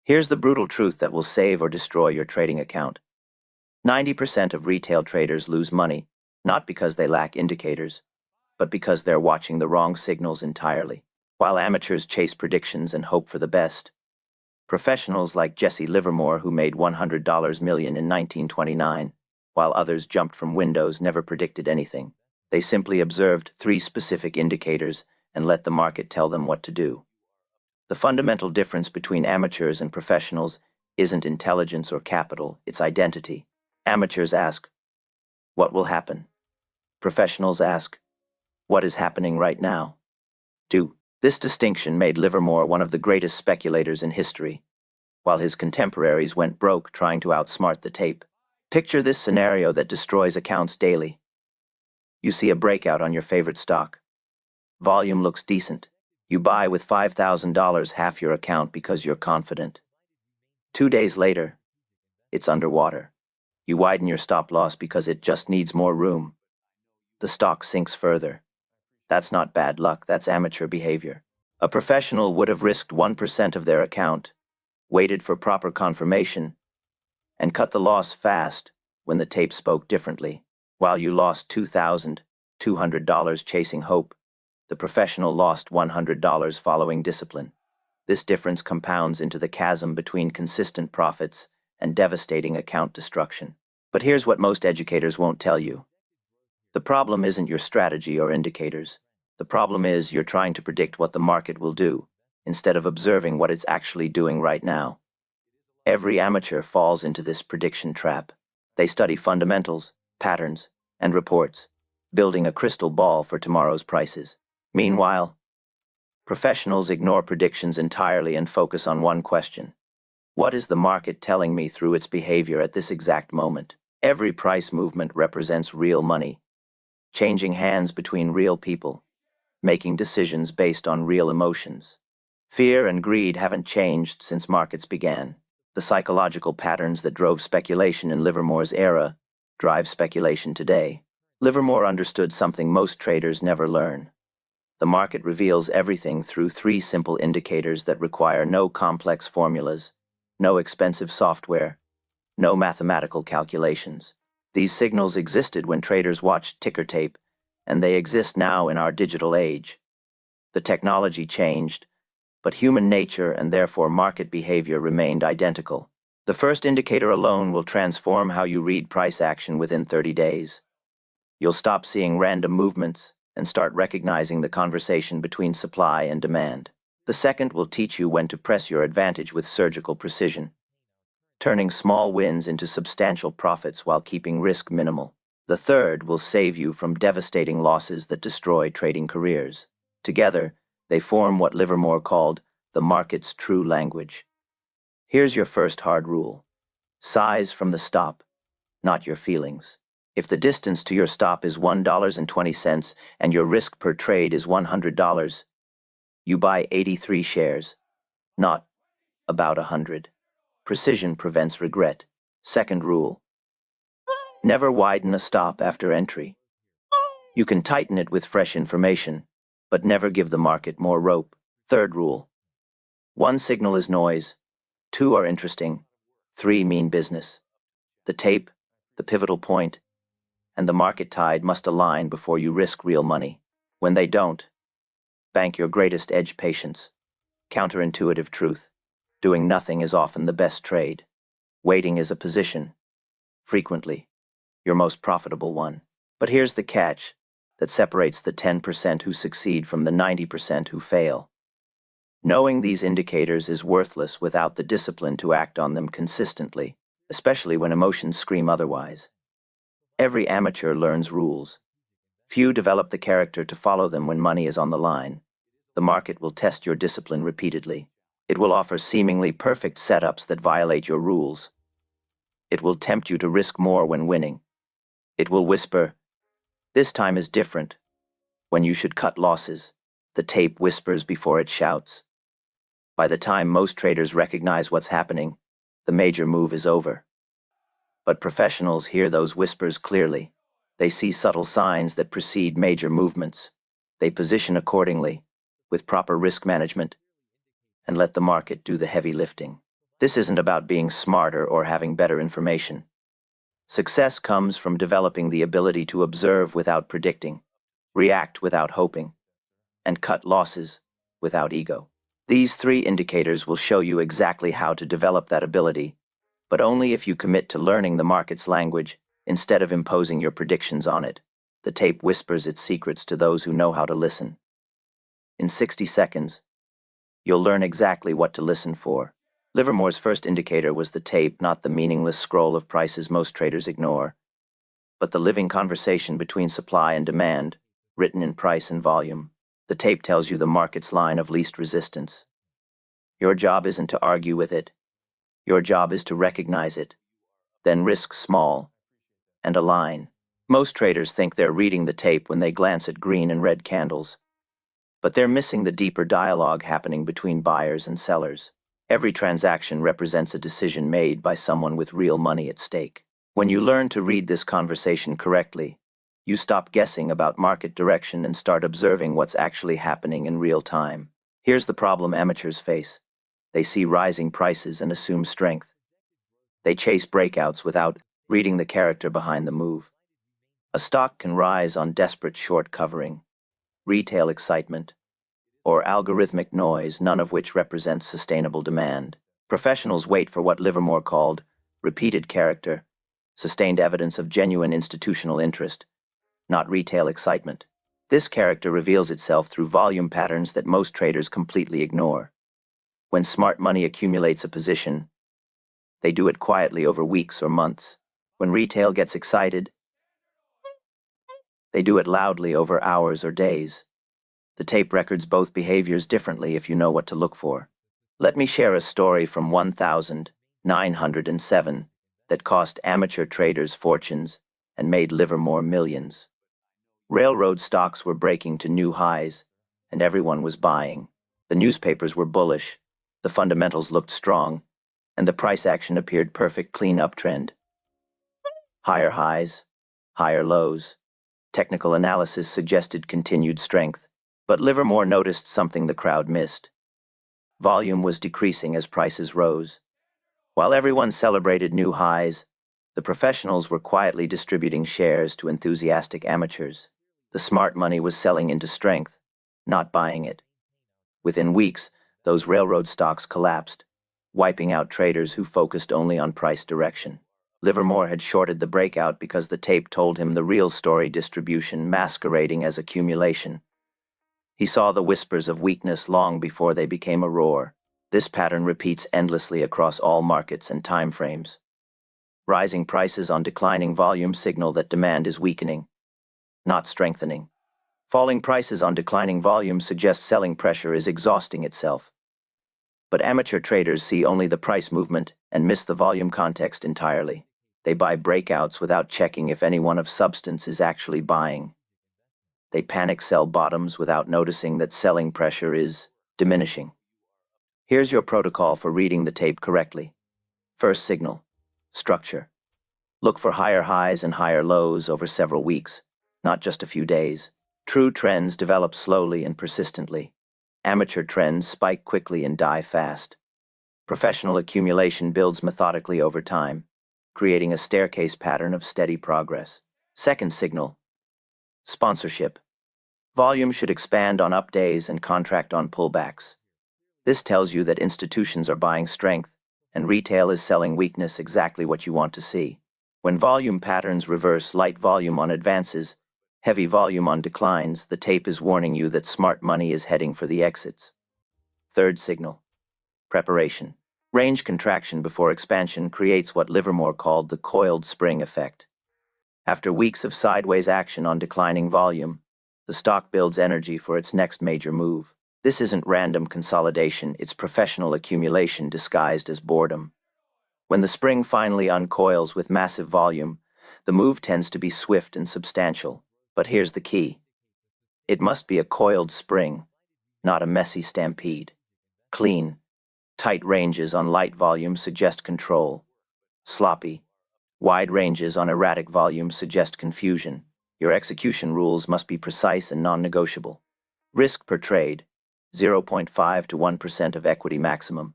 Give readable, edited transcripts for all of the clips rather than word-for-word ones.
Here's the brutal truth that will save or destroy your trading account. 90% of retail traders lose money, not because they lack indicators, but because they're watching the wrong signals entirely. While amateurs chase predictions and hope for the best, professionals like Jesse Livermore, who made $100 million in 1929, while others jumped from windows, never predicted anything. They simply observed 3 specific indicators and let the market tell them what to do. The fundamental difference between amateurs and professionals isn't intelligence or capital, it's identity. Amateurs ask, what will happen? Professionals ask, what is happening right now? This distinction made Livermore one of the greatest speculators in history, while his contemporaries went broke trying to outsmart the tape. Picture this scenario that destroys accounts daily. You see a breakout on your favorite stock. Volume looks decent. You buy with $5,000, half your account, because you're confident. 2 days later, it's underwater. You widen your stop loss because it just needs more room. The stock sinks further. That's not bad luck, that's amateur behavior. A professional would have risked 1% of their account, waited for proper confirmation, and cut the loss fast when the tape spoke differently. While you lost $2,200 chasing hope, the professional lost $100 following discipline. This difference compounds into the chasm between consistent profits and devastating account destruction. But here's what most educators won't tell you. The problem isn't your strategy or indicators. The problem is you're trying to predict what the market will do, instead of observing what it's actually doing right now. Every amateur falls into this prediction trap. They study fundamentals, patterns, and reports, building a crystal ball for tomorrow's prices. Meanwhile, professionals ignore predictions entirely and focus on one question. What is the market telling me through its behavior at this exact moment? Every price movement represents real money, changing hands between real people, making decisions based on real emotions. Fear and greed haven't changed since markets began. The psychological patterns that drove speculation in Livermore's era drive speculation today. Livermore understood something most traders never learn. The market reveals everything through 3 simple indicators that require no complex formulas, no expensive software, no mathematical calculations. These signals existed when traders watched ticker tape, and they exist now in our digital age. The technology changed, but human nature and therefore market behavior remained identical. The first indicator alone will transform how you read price action within 30 days. You'll stop seeing random movements and start recognizing the conversation between supply and demand. The second will teach you when to press your advantage with surgical precision, turning small wins into substantial profits while keeping risk minimal. The third will save you from devastating losses that destroy trading careers. Together, they form what Livermore called the market's true language. Here's your first hard rule. Size from the stop, not your feelings. If the distance to your stop is $1.20 and your risk per trade is $100, you buy 83 shares, not about 100. Precision prevents regret. Second rule. Never widen a stop after entry. You can tighten it with fresh information, but never give the market more rope. Third rule. 1 signal is noise, 2 are interesting, 3 mean business. The tape, the pivotal point, and the market tide must align before you risk real money. When they don't, bank your greatest edge: patience. Counterintuitive truth. Doing nothing is often the best trade. Waiting is a position, frequently your most profitable one. But here's the catch that separates the 10% who succeed from the 90% who fail. Knowing these indicators is worthless without the discipline to act on them consistently, especially when emotions scream otherwise. Every amateur learns rules. Few develop the character to follow them when money is on the line. The market will test your discipline repeatedly. It will offer seemingly perfect setups that violate your rules. It will tempt you to risk more when winning. It will whisper, "This time is different," when you should cut losses. The tape whispers before it shouts. By the time most traders recognize what's happening, the major move is over. But professionals hear those whispers clearly. They see subtle signs that precede major movements. They position accordingly, with proper risk management, and let the market do the heavy lifting. This isn't about being smarter or having better information. Success comes from developing the ability to observe without predicting, react without hoping, and cut losses without ego. These three indicators will show you exactly how to develop that ability, but only if you commit to learning the market's language instead of imposing your predictions on it. The tape whispers its secrets to those who know how to listen. In 60 seconds, you'll learn exactly what to listen for. Livermore's first indicator was the tape, not the meaningless scroll of prices most traders ignore, but the living conversation between supply and demand, written in price and volume. The tape tells you the market's line of least resistance. Your job isn't to argue with it. Your job is to recognize it, then risk small, and align. Most traders think they're reading the tape when they glance at green and red candles, but they're missing the deeper dialogue happening between buyers and sellers. Every transaction represents a decision made by someone with real money at stake. When you learn to read this conversation correctly, you stop guessing about market direction and start observing what's actually happening in real time. Here's the problem amateurs face. They see rising prices and assume strength. They chase breakouts without reading the character behind the move. A stock can rise on desperate short covering, retail excitement, or algorithmic noise, none of which represents sustainable demand. Professionals wait for what Livermore called repeated character, sustained evidence of genuine institutional interest, not retail excitement. This character reveals itself through volume patterns that most traders completely ignore. When smart money accumulates a position, they do it quietly over weeks or months. When retail gets excited, they do it loudly over hours or days. The tape records both behaviors differently if you know what to look for. Let me share a story from 1907 that cost amateur traders fortunes and made Livermore millions. Railroad stocks were breaking to new highs, and everyone was buying. The newspapers were bullish, the fundamentals looked strong, and the price action appeared perfect clean uptrend. Higher highs, higher lows. Technical analysis suggested continued strength, but Livermore noticed something the crowd missed. Volume was decreasing as prices rose. While everyone celebrated new highs, the professionals were quietly distributing shares to enthusiastic amateurs. The smart money was selling into strength, not buying it. Within weeks, those railroad stocks collapsed, wiping out traders who focused only on price direction. Livermore had shorted the breakout because the tape told him the real story: distribution masquerading as accumulation. He saw the whispers of weakness long before they became a roar. This pattern repeats endlessly across all markets and time frames. Rising prices on declining volume signal that demand is weakening, not strengthening. Falling prices on declining volume suggest selling pressure is exhausting itself. But amateur traders see only the price movement and miss the volume context entirely. They buy breakouts without checking if anyone of substance is actually buying. They panic sell bottoms without noticing that selling pressure is diminishing. Here's your protocol for reading the tape correctly. First signal, structure. Look for higher highs and higher lows over several weeks, not just a few days. True trends develop slowly and persistently. Amateur trends spike quickly and die fast. Professional accumulation builds methodically over time, creating a staircase pattern of steady progress. Second signal, sponsorship. Volume should expand on up days and contract on pullbacks. This tells you that institutions are buying strength, and retail is selling weakness, exactly what you want to see. When volume patterns reverse, light volume on advances, heavy volume on declines, the tape is warning you that smart money is heading for the exits. Third signal, preparation. Range contraction before expansion creates what Livermore called the coiled spring effect. After weeks of sideways action on declining volume, the stock builds energy for its next major move. This isn't random consolidation, it's professional accumulation disguised as boredom. When the spring finally uncoils with massive volume, the move tends to be swift and substantial. But here's the key. It must be a coiled spring, not a messy stampede. Clean, tight ranges on light volume suggest control. Sloppy, wide ranges on erratic volume suggest confusion. Your execution rules must be precise and non-negotiable. Risk per trade, 0.5 to 1% of equity maximum.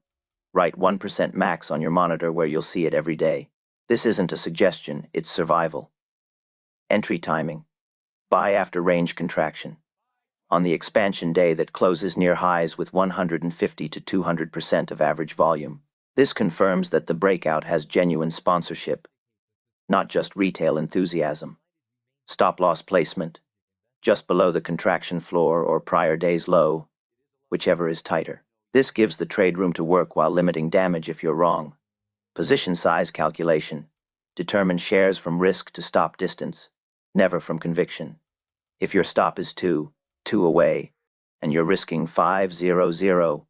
Write 1% max on your monitor where you'll see it every day. This isn't a suggestion, it's survival. Entry timing. Buy after range contraction. On the expansion day that closes near highs with 150 to 200% of average volume. This confirms that the breakout has genuine sponsorship, not just retail enthusiasm. Stop loss placement, just below the contraction floor or prior day's low, whichever is tighter. This gives the trade room to work while limiting damage if you're wrong. Position size calculation. Determine shares from risk to stop distance, never from conviction. If your stop is two away, and you're risking 500,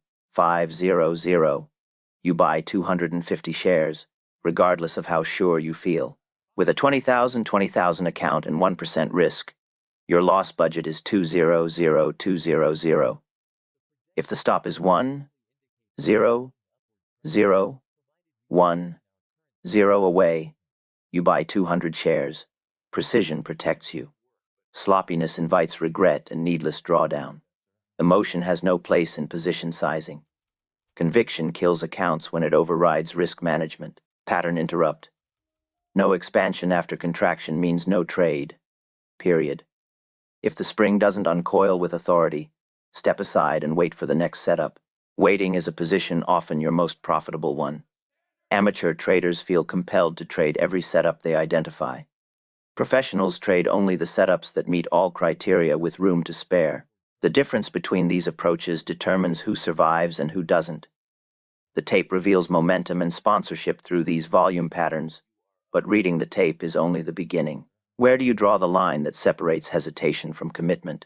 you buy 250 shares, regardless of how sure you feel. With a 20,000 account and 1% risk, your loss budget is 200,200. If the stop is 1, 0, 0, 1, 0 away, you buy 200 shares. Precision protects you. Sloppiness invites regret and needless drawdown. Emotion has no place in position sizing. Conviction kills accounts when it overrides risk management. Pattern interrupt. No expansion after contraction means no trade. Period. If the spring doesn't uncoil with authority, step aside and wait for the next setup. Waiting is a position often your most profitable one. Amateur traders feel compelled to trade every setup they identify. Professionals trade only the setups that meet all criteria with room to spare. The difference between these approaches determines who survives and who doesn't. The tape reveals momentum and sponsorship through these volume patterns, but reading the tape is only the beginning. Where do you draw the line that separates hesitation from commitment?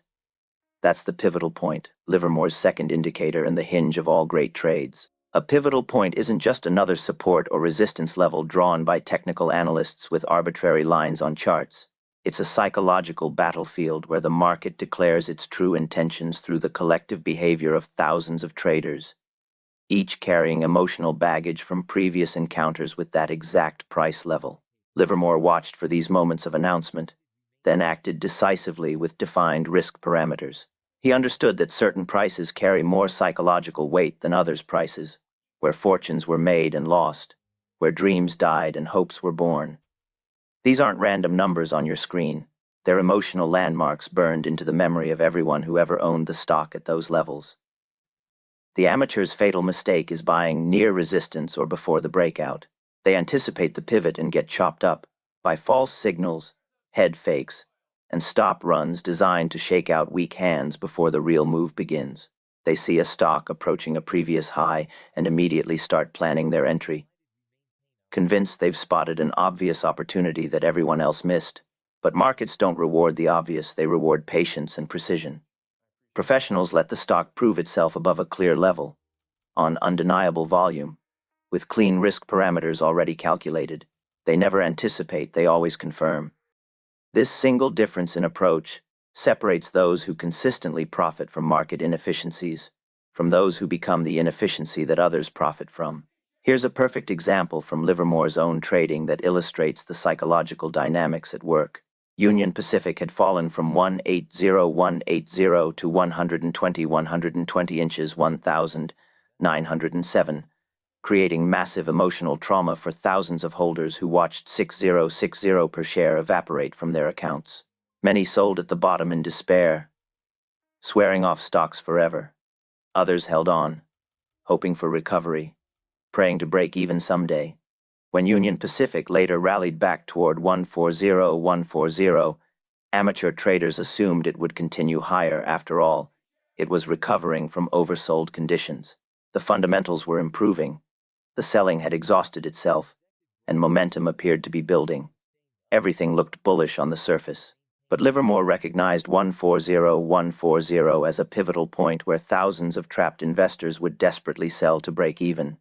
That's the pivotal point, Livermore's second indicator and the hinge of all great trades. A pivotal point isn't just another support or resistance level drawn by technical analysts with arbitrary lines on charts. It's a psychological battlefield where the market declares its true intentions through the collective behavior of thousands of traders, each carrying emotional baggage from previous encounters with that exact price level. Livermore watched for these moments of announcement, then acted decisively with defined risk parameters. He understood that certain prices carry more psychological weight than others' prices, where fortunes were made and lost, where dreams died and hopes were born. These aren't random numbers on your screen. They're emotional landmarks burned into the memory of everyone who ever owned the stock at those levels. The amateur's fatal mistake is buying near resistance or before the breakout. They anticipate the pivot and get chopped up by false signals, head fakes, and stop runs designed to shake out weak hands before the real move begins. They see a stock approaching a previous high and immediately start planning their entry, convinced they've spotted an obvious opportunity that everyone else missed. But markets don't reward the obvious, they reward patience and precision. Professionals let the stock prove itself above a clear level, on undeniable volume, with clean risk parameters already calculated. They never anticipate, they always confirm. This single difference in approach separates those who consistently profit from market inefficiencies from those who become the inefficiency that others profit from. Here's a perfect example from Livermore's own trading that illustrates the psychological dynamics at work. Union Pacific had fallen from 180 to 120 inches 1,907, creating massive emotional trauma for thousands of holders who watched 6060 per share evaporate from their accounts. Many sold at the bottom in despair, swearing off stocks forever. Others held on, hoping for recovery, praying to break even someday. When Union Pacific later rallied back toward 140, amateur traders assumed it would continue higher. After all, it was recovering from oversold conditions. The fundamentals were improving. The selling had exhausted itself, and momentum appeared to be building. Everything looked bullish on the surface. But Livermore recognized 140 as a pivotal point where thousands of trapped investors would desperately sell to break even.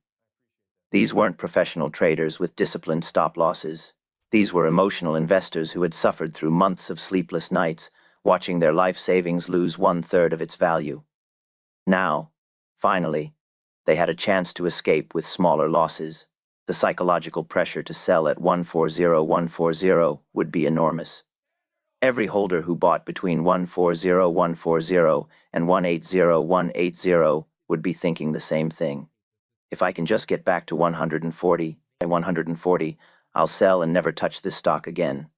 These weren't professional traders with disciplined stop losses. These were emotional investors who had suffered through months of sleepless nights, watching their life savings lose 1/3 of its value. Now, finally, they had a chance to escape with smaller losses. The psychological pressure to sell at 140 would be enormous. Every holder who bought between 140 and 180 would be thinking the same thing. If I can just get back to 140, I'll sell and never touch this stock again.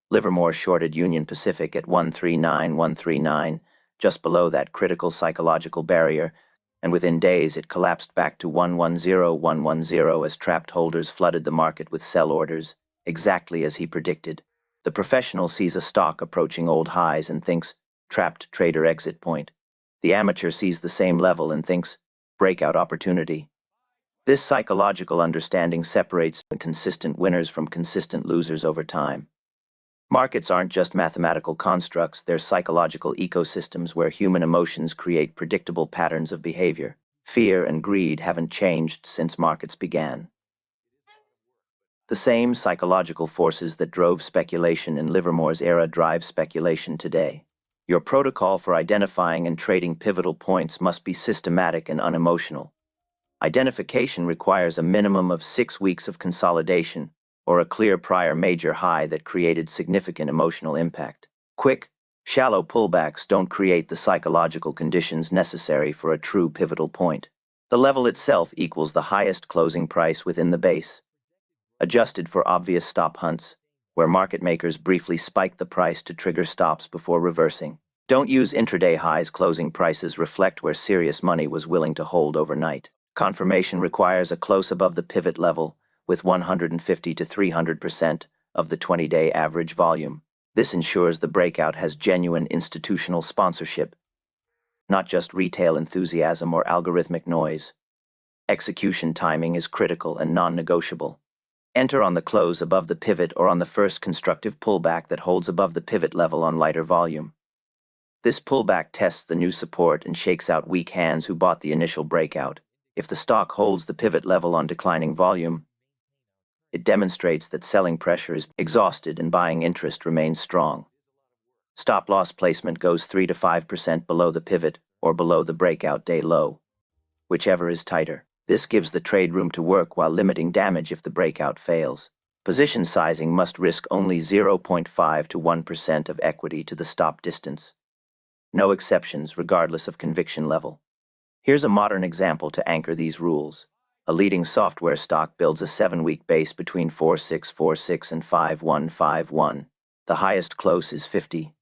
Livermore shorted Union Pacific at 139, just below that critical psychological barrier, and within days it collapsed back to 110 as trapped holders flooded the market with sell orders, exactly as he predicted. The professional sees a stock approaching old highs and thinks, trapped trader exit point. The amateur sees the same level and thinks, breakout opportunity. This psychological understanding separates consistent winners from consistent losers over time. Markets aren't just mathematical constructs, they're psychological ecosystems where human emotions create predictable patterns of behavior. Fear and greed haven't changed since markets began. The same psychological forces that drove speculation in Livermore's era drive speculation today. Your protocol for identifying and trading pivotal points must be systematic and unemotional. Identification requires a minimum of 6 weeks of consolidation, or a clear prior major high that created significant emotional impact. Quick, shallow pullbacks don't create the psychological conditions necessary for a true pivotal point. The level itself equals the highest closing price within the base. Adjusted for obvious stop hunts, where market makers briefly spike the price to trigger stops before reversing. Don't use intraday highs. Closing prices reflect where serious money was willing to hold overnight. Confirmation requires a close above the pivot level, with 150 to 300% of the 20-day average volume. This ensures the breakout has genuine institutional sponsorship, not just retail enthusiasm or algorithmic noise. Execution timing is critical and non-negotiable. Enter on the close above the pivot or on the first constructive pullback that holds above the pivot level on lighter volume. This pullback tests the new support and shakes out weak hands who bought the initial breakout. If the stock holds the pivot level on declining volume, it demonstrates that selling pressure is exhausted and buying interest remains strong. Stop loss placement goes 3 to 5% below the pivot or below the breakout day low, whichever is tighter. This gives the trade room to work while limiting damage if the breakout fails. Position sizing must risk only 0.5 to 1% of equity to the stop distance. No exceptions regardless of conviction level. Here's a modern example to anchor these rules. A leading software stock builds a 7-week base between 4646 and 5151. The highest close is 50,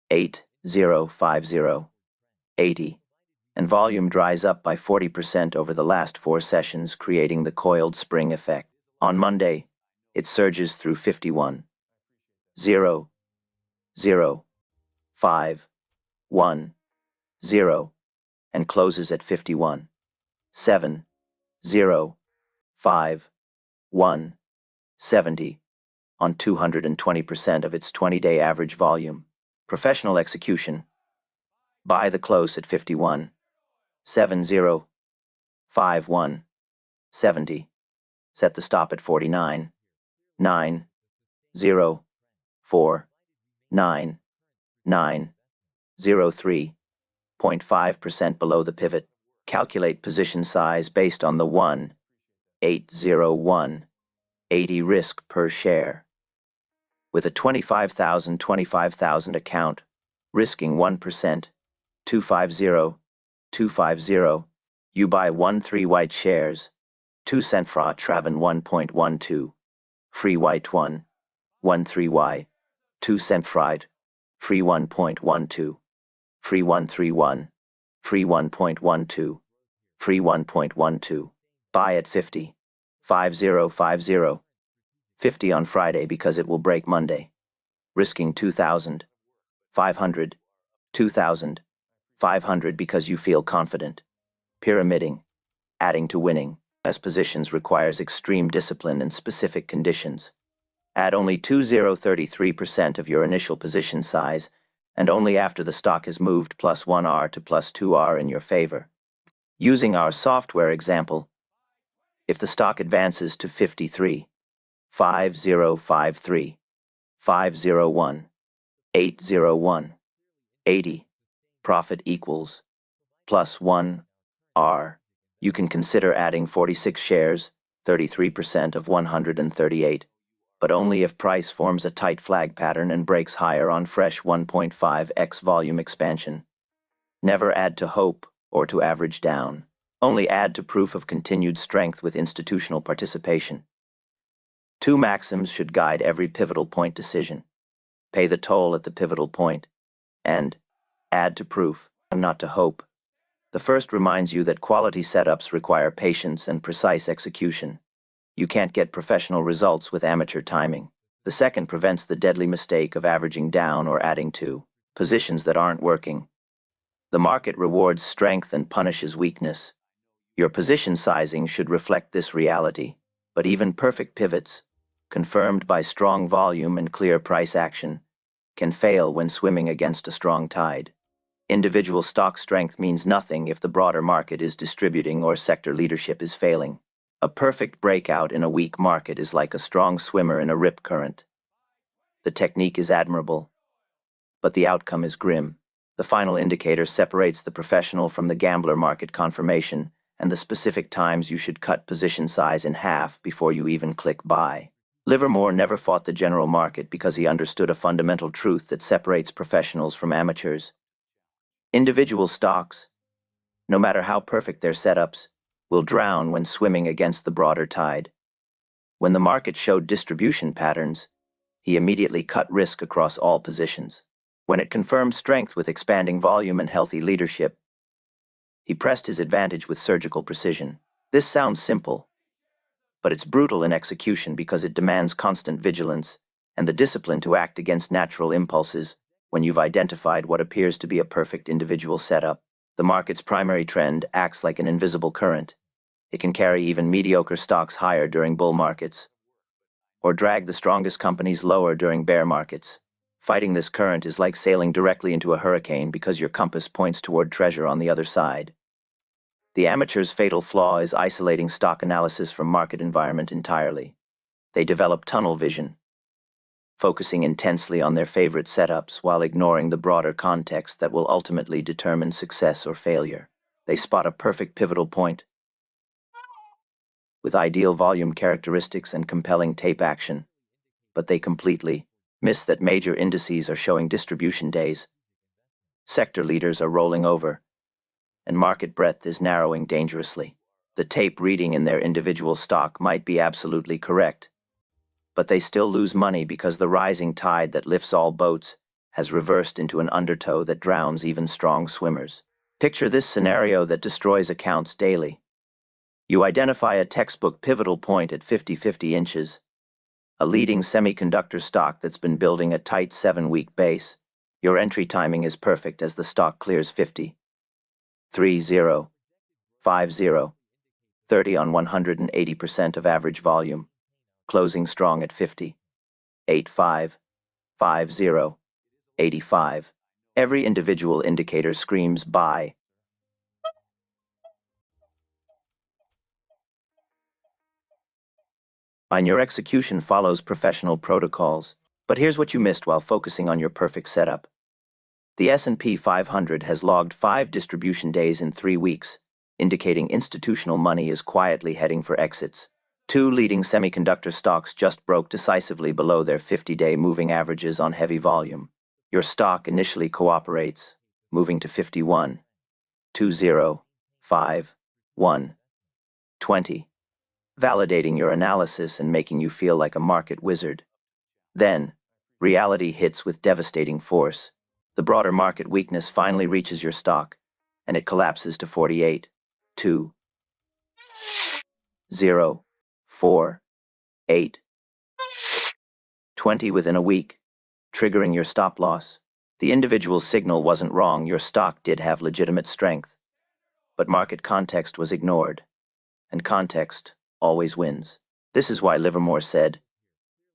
8050, 80, and volume dries up by 40% over the last 4 sessions, creating the coiled spring effect. On Monday, it surges through 51, 0, 0, 5, 1, 0, and closes at 51, 7, 0, 5, 1, 70 on 220% of its 20-day average volume. Professional execution. Buy the close at 51, 7, 0, 5, 1, 70. Set the stop at 49, 9, 0, 4, 9, 9, 0, 3.5% below the pivot. Calculate position size based on the 1,801.80 risk per share. With a 25,000 account, risking 1%, 250, you buy 13 white shares, 2 cent fra traven 1.12, free white 1, 13y, 2 cent fried, free 1.12, free 131, free 1.12, free 1.12, buy at 50, 5050, 50 on Friday because it will break Monday, risking 2,500, 2,500 because you feel confident. Pyramiding, adding to winning, as positions requires extreme discipline and specific conditions. Add only 20.33% of your initial position size, and only after the stock has moved plus 1R to plus 2R in your favor. Using our software example, if the stock advances to 53, 5053, 501, 801, 80, profit equals plus 1R, you can consider adding 46 shares, 33% of 138, but only if price forms a tight flag pattern and breaks higher on fresh 1.5x volume expansion. Never add to hope or to average down. Only add to proof of continued strength with institutional participation. Two maxims should guide every pivotal point decision. Pay the toll at the pivotal point, and add to proof, not to hope. The first reminds you that quality setups require patience and precise execution. You can't get professional results with amateur timing. The second prevents the deadly mistake of averaging down or adding to positions that aren't working. The market rewards strength and punishes weakness. Your position sizing should reflect this reality, but even perfect pivots, confirmed by strong volume and clear price action, can fail when swimming against a strong tide. Individual stock strength means nothing if the broader market is distributing or sector leadership is failing. A perfect breakout in a weak market is like a strong swimmer in a rip current. The technique is admirable, but the outcome is grim. The final indicator separates the professional from the gambler market confirmation and the specific times you should cut position size in half before you even click buy. Livermore never fought the general market because he understood a fundamental truth that separates professionals from amateurs. Individual stocks, no matter how perfect their setups, will drown when swimming against the broader tide. When the market showed distribution patterns, he immediately cut risk across all positions. When it confirmed strength with expanding volume and healthy leadership, he pressed his advantage with surgical precision. This sounds simple, but it's brutal in execution because it demands constant vigilance and the discipline to act against natural impulses when you've identified what appears to be a perfect individual setup. The market's primary trend acts like an invisible current. It can carry even mediocre stocks higher during bull markets, or drag the strongest companies lower during bear markets. Fighting this current is like sailing directly into a hurricane because your compass points toward treasure on the other side. The amateur's fatal flaw is isolating stock analysis from market environment entirely. They develop tunnel vision, focusing intensely on their favorite setups while ignoring the broader context that will ultimately determine success or failure. They spot a perfect pivotal point with ideal volume characteristics and compelling tape action, but they completely miss that major indices are showing distribution days. Sector leaders are rolling over, and market breadth is narrowing dangerously. The tape reading in their individual stock might be absolutely correct, but they still lose money because the rising tide that lifts all boats has reversed into an undertow that drowns even strong swimmers. Picture this scenario that destroys accounts daily. You identify a textbook pivotal point at 50-50 inches, a leading semiconductor stock that's been building a tight 7-week base. Your entry timing is perfect as the stock clears 50, 3-0, 5-0, 30 on 180% of average volume, closing strong at 50, 8-5, 5-0, 85. Every individual indicator screams buy. And your execution follows professional protocols. But here's what you missed while focusing on your perfect setup. The S&P 500 has logged 5 distribution days in 3 weeks, indicating institutional money is quietly heading for exits. 2 leading semiconductor stocks just broke decisively below their 50-day moving averages on heavy volume. Your stock initially cooperates, moving to 51, 20, 5, 1, 20, validating your analysis and making you feel like a market wizard. Then, reality hits with devastating force. The broader market weakness finally reaches your stock, and it collapses to 48, 2, 0, 4, 8, 20 within a week, triggering your stop loss. The individual signal wasn't wrong, your stock did have legitimate strength, but market context was ignored, and context always wins. This is why Livermore said,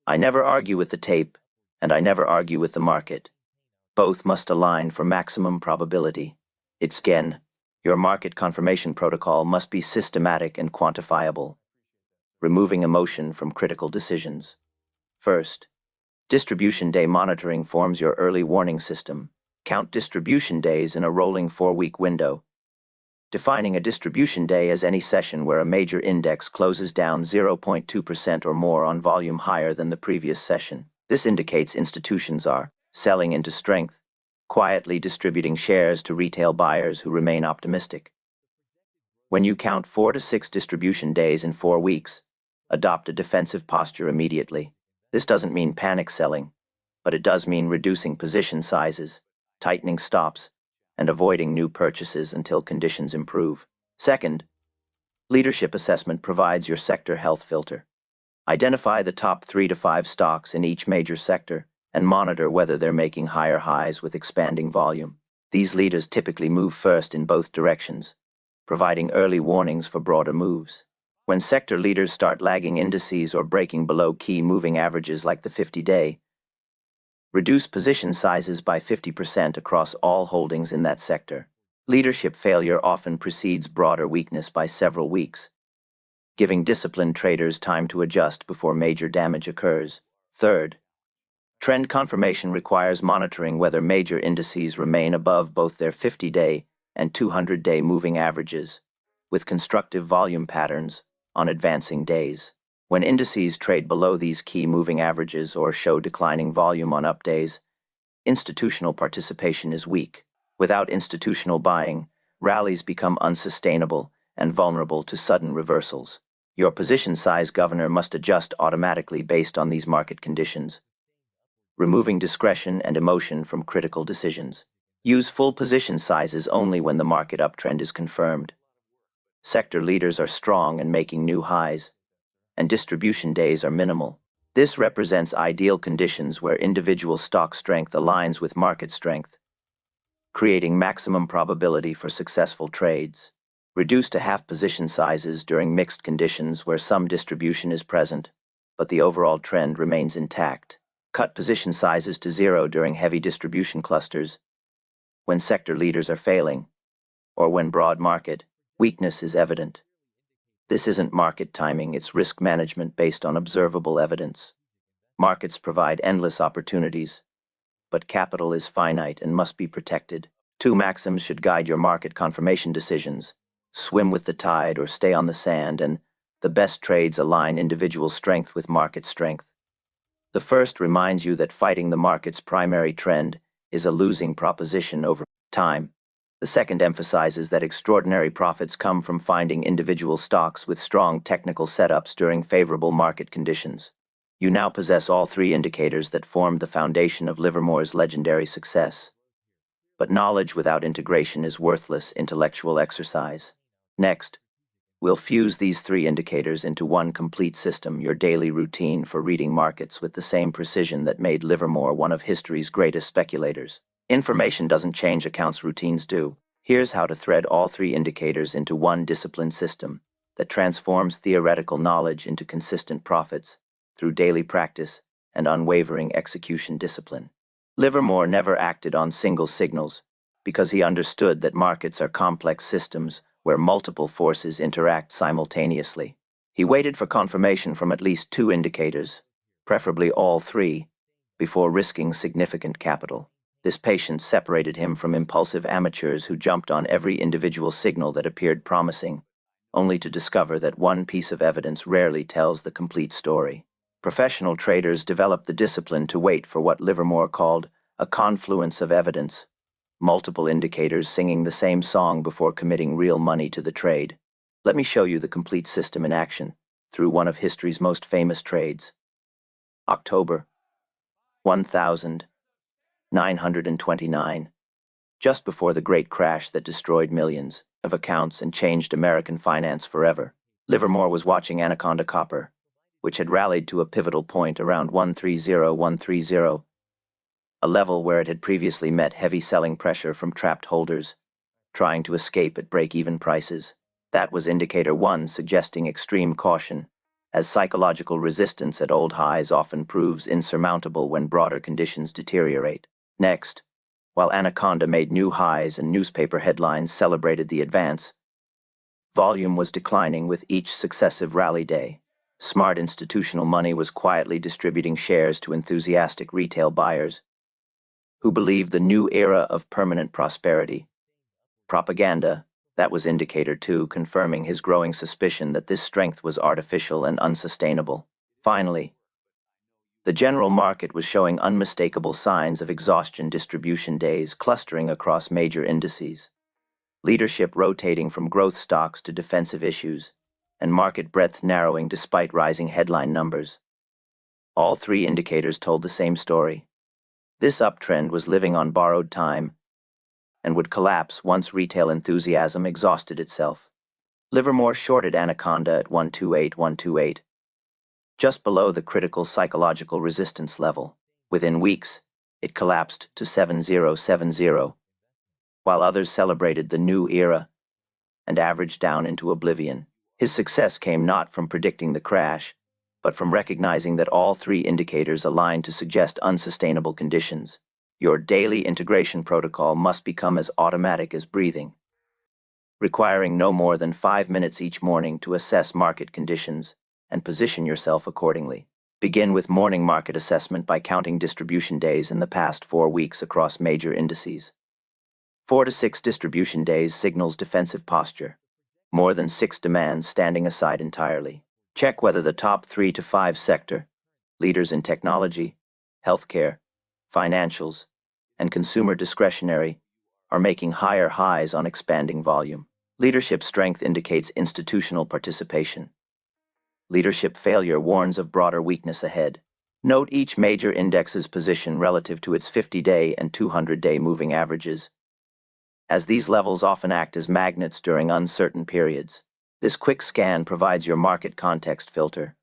"I never argue with the tape, and I never argue with the market. Both must align for maximum probability." It's again, your market confirmation protocol must be systematic and quantifiable, removing emotion from critical decisions. First, distribution day monitoring forms your early warning system. Count distribution days in a rolling 4-week window, defining a distribution day as any session where a major index closes down 0.2% or more on volume higher than the previous session. This indicates institutions are selling into strength, quietly distributing shares to retail buyers who remain optimistic. When you count 4 to 6 distribution days in 4 weeks, adopt a defensive posture immediately. This doesn't mean panic selling, but it does mean reducing position sizes, tightening stops, and avoiding new purchases until conditions improve. Second, leadership assessment provides your sector health filter. Identify the top 3 to 5 stocks in each major sector and monitor whether they're making higher highs with expanding volume. These leaders typically move first in both directions, providing early warnings for broader moves. When sector leaders start lagging indices or breaking below key moving averages like the 50-day, reduce position sizes by 50% across all holdings in that sector. Leadership failure often precedes broader weakness by several weeks, giving disciplined traders time to adjust before major damage occurs. Third, trend confirmation requires monitoring whether major indices remain above both their 50-day and 200-day moving averages, with constructive volume patterns on advancing days. When indices trade below these key moving averages or show declining volume on up days, institutional participation is weak. Without institutional buying, rallies become unsustainable and vulnerable to sudden reversals. Your position size governor must adjust automatically based on these market conditions, removing discretion and emotion from critical decisions. Use full position sizes only when the market uptrend is confirmed. Sector leaders are strong and making new highs, and distribution days are minimal. This represents ideal conditions where individual stock strength aligns with market strength, creating maximum probability for successful trades. Reduce to half position sizes during mixed conditions where some distribution is present, but the overall trend remains intact. Cut position sizes to 0 during heavy distribution clusters, when sector leaders are failing, or when broad market weakness is evident. This isn't market timing, it's risk management based on observable evidence. Markets provide endless opportunities, but capital is finite and must be protected. 2 maxims should guide your market confirmation decisions: swim with the tide or stay on the sand, and the best trades align individual strength with market strength. The first reminds you that fighting the market's primary trend is a losing proposition over time. The second emphasizes that extraordinary profits come from finding individual stocks with strong technical setups during favorable market conditions. You now possess all 3 indicators that formed the foundation of Livermore's legendary success. But knowledge without integration is worthless intellectual exercise. Next, we'll fuse these 3 indicators into one complete system, your daily routine for reading markets with the same precision that made Livermore one of history's greatest speculators. Information doesn't change, accounts routines do. Here's how to thread all 3 indicators into one disciplined system that transforms theoretical knowledge into consistent profits through daily practice and unwavering execution discipline. Livermore never acted on single signals because he understood that markets are complex systems where multiple forces interact simultaneously. He waited for confirmation from at least 2 indicators, preferably all 3, before risking significant capital. This patience separated him from impulsive amateurs who jumped on every individual signal that appeared promising, only to discover that one piece of evidence rarely tells the complete story. Professional traders developed the discipline to wait for what Livermore called a confluence of evidence, multiple indicators singing the same song before committing real money to the trade. Let me show you the complete system in action through one of history's most famous trades. October 1929, just before the great crash that destroyed millions of accounts and changed American finance forever. Livermore was watching Anaconda Copper, which had rallied to a pivotal point around 130, a level where it had previously met heavy selling pressure from trapped holders, trying to escape at break-even prices. That was indicator 1, suggesting extreme caution, as psychological resistance at old highs often proves insurmountable when broader conditions deteriorate. Next, while Anaconda made new highs and newspaper headlines celebrated the advance, volume was declining with each successive rally day. Smart institutional money was quietly distributing shares to enthusiastic retail buyers who believed the new era of permanent prosperity. Propaganda, that was indicator 2, confirming his growing suspicion that this strength was artificial and unsustainable. Finally, the general market was showing unmistakable signs of exhaustion, distribution days clustering across major indices. leadership rotating from growth stocks to defensive issues, and market breadth narrowing despite rising headline numbers. All three indicators told the same story. This uptrend was living on borrowed time and would collapse once retail enthusiasm exhausted itself. Livermore shorted Anaconda at 128.128, just below the critical psychological resistance level. Within weeks, it collapsed to 7070, while others celebrated the new era and averaged down into oblivion. His success came not from predicting the crash, but from recognizing that all three indicators aligned to suggest unsustainable conditions. Your daily integration protocol must become as automatic as breathing, requiring no more than 5 minutes each morning to assess market conditions and position yourself accordingly. Begin with morning market assessment by counting distribution days in the past 4 weeks across major indices. 4 to 6 distribution days signals defensive posture, more than 6 demands standing aside entirely. Check whether the top 3 to 5 sector, leaders in technology, healthcare, financials, and consumer discretionary, are making higher highs on expanding volume. Leadership strength indicates institutional participation. Leadership failure warns of broader weakness ahead. Note each major index's position relative to its 50-day and 200-day moving averages, as these levels often act as magnets during uncertain periods. This quick scan provides your market context filter,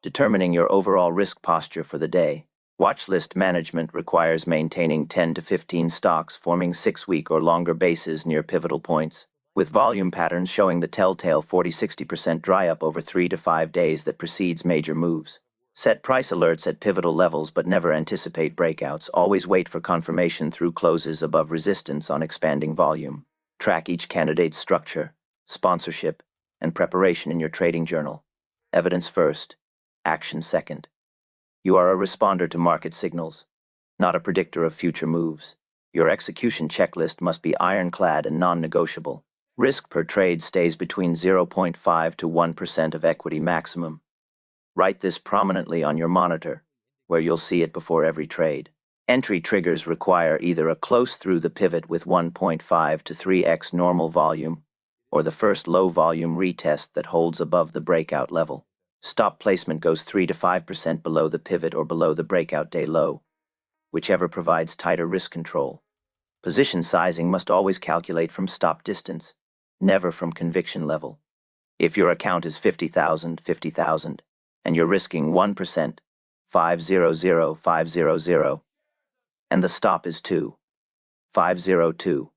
determining your overall risk posture for the day. Watch list management requires maintaining 10 to 15 stocks forming 6-week or longer bases near pivotal points, with volume patterns showing the telltale 40-60% dry up over 3 to 5 days that precedes major moves. Set price alerts at pivotal levels but never anticipate breakouts. Always wait for confirmation through closes above resistance on expanding volume. Track each candidate's structure, sponsorship, and preparation in your trading journal. Evidence first, action second. You are a responder to market signals, not a predictor of future moves. Your execution checklist must be ironclad and non-negotiable. Risk per trade stays between 0.5 to 1% of equity maximum. Write this prominently on your monitor, where you'll see it before every trade. Entry triggers require either a close through the pivot with 1.5 to 3x normal volume, or the first low volume retest that holds above the breakout level. Stop placement goes 3 to 5% below the pivot or below the breakout day low, whichever provides tighter risk control. Position sizing must always calculate from stop distance, never from conviction level. If your account is 50,000, and you're risking 1%, 500, and the stop is 2, 502,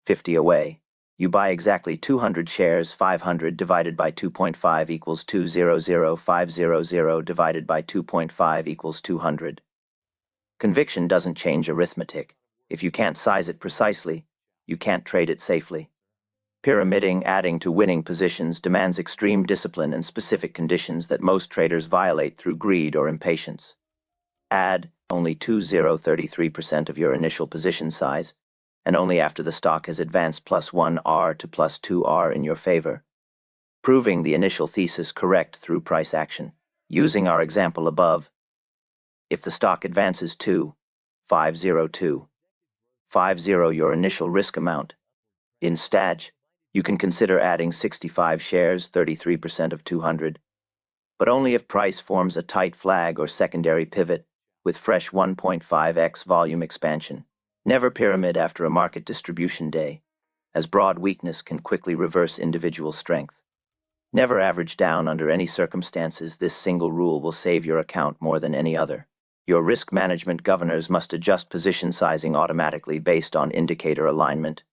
50 away, you buy exactly 200 shares. 500 divided by 2.5 equals 200, 500 divided by 2.5 equals 200. Conviction doesn't change arithmetic. If you can't size it precisely, you can't trade it safely. Pyramiding, adding to winning positions, demands extreme discipline and specific conditions that most traders violate through greed or impatience. Add only 33% of your initial position size, and only after the stock has advanced +1R to +2R in your favor, proving the initial thesis correct through price action. Using our example above, if the stock advances to 502, 50 your initial risk amount, in Staj, you can consider adding 65 shares, 33% of 200, but only if price forms a tight flag or secondary pivot with fresh 1.5x volume expansion. Never pyramid after a market distribution day, as broad weakness can quickly reverse individual strength. Never average down under any circumstances. This single rule will save your account more than any other. Your risk management governors must adjust position sizing automatically based on indicator alignment,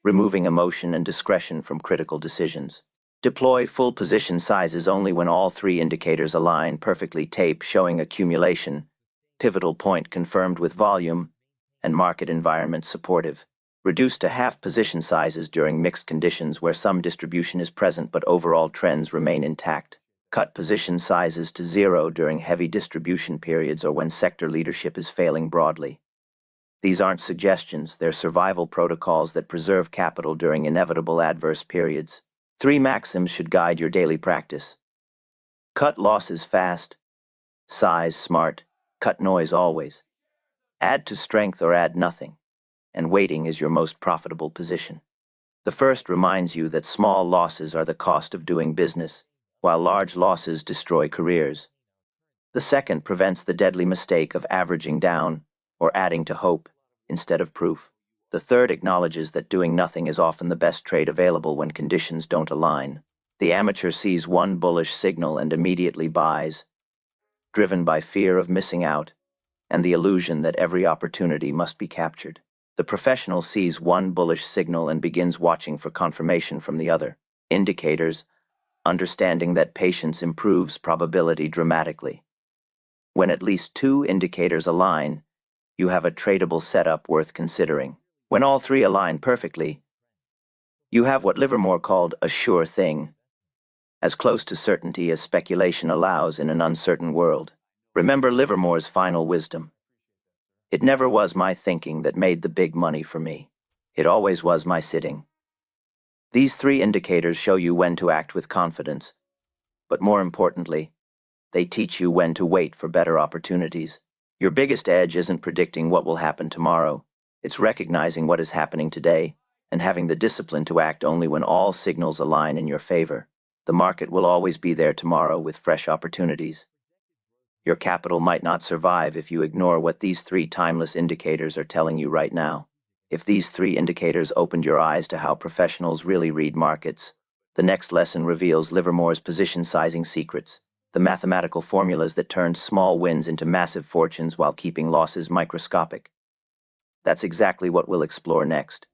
removing emotion and discretion from critical decisions. Deploy full position sizes only when all three indicators align perfectly. Tape showing accumulation, pivotal point confirmed with volume, and market environment supportive. Reduce to half position sizes during mixed conditions where some distribution is present but overall trends remain intact. Cut position sizes to 0 during heavy distribution periods or when sector leadership is failing broadly. These aren't suggestions, they're survival protocols that preserve capital during inevitable adverse periods. 3 maxims should guide your daily practice. Cut losses fast, size smart, cut noise always. Add to strength or add nothing, and waiting is your most profitable position. The first reminds you that small losses are the cost of doing business, while large losses destroy careers. The second prevents the deadly mistake of averaging down or adding to hope instead of proof. The third acknowledges that doing nothing is often the best trade available when conditions don't align. The amateur sees one bullish signal and immediately buys, driven by fear of missing out and the illusion that every opportunity must be captured. The professional sees one bullish signal and begins watching for confirmation from the other indicators, understanding that patience improves probability dramatically. When at least two indicators align, you have a tradable setup worth considering. When all three align perfectly, you have what Livermore called a sure thing, as close to certainty as speculation allows in an uncertain world. Remember Livermore's final wisdom. It never was my thinking that made the big money for me. It always was my sitting. These three indicators show you when to act with confidence, but more importantly, they teach you when to wait for better opportunities. Your biggest edge isn't predicting what will happen tomorrow. It's recognizing what is happening today and having the discipline to act only when all signals align in your favor. The market will always be there tomorrow with fresh opportunities. Your capital might not survive if you ignore what these three timeless indicators are telling you right now. If these three indicators opened your eyes to how professionals really read markets, the next lesson reveals Livermore's position sizing secrets, the mathematical formulas that turned small wins into massive fortunes while keeping losses microscopic. That's exactly what we'll explore next.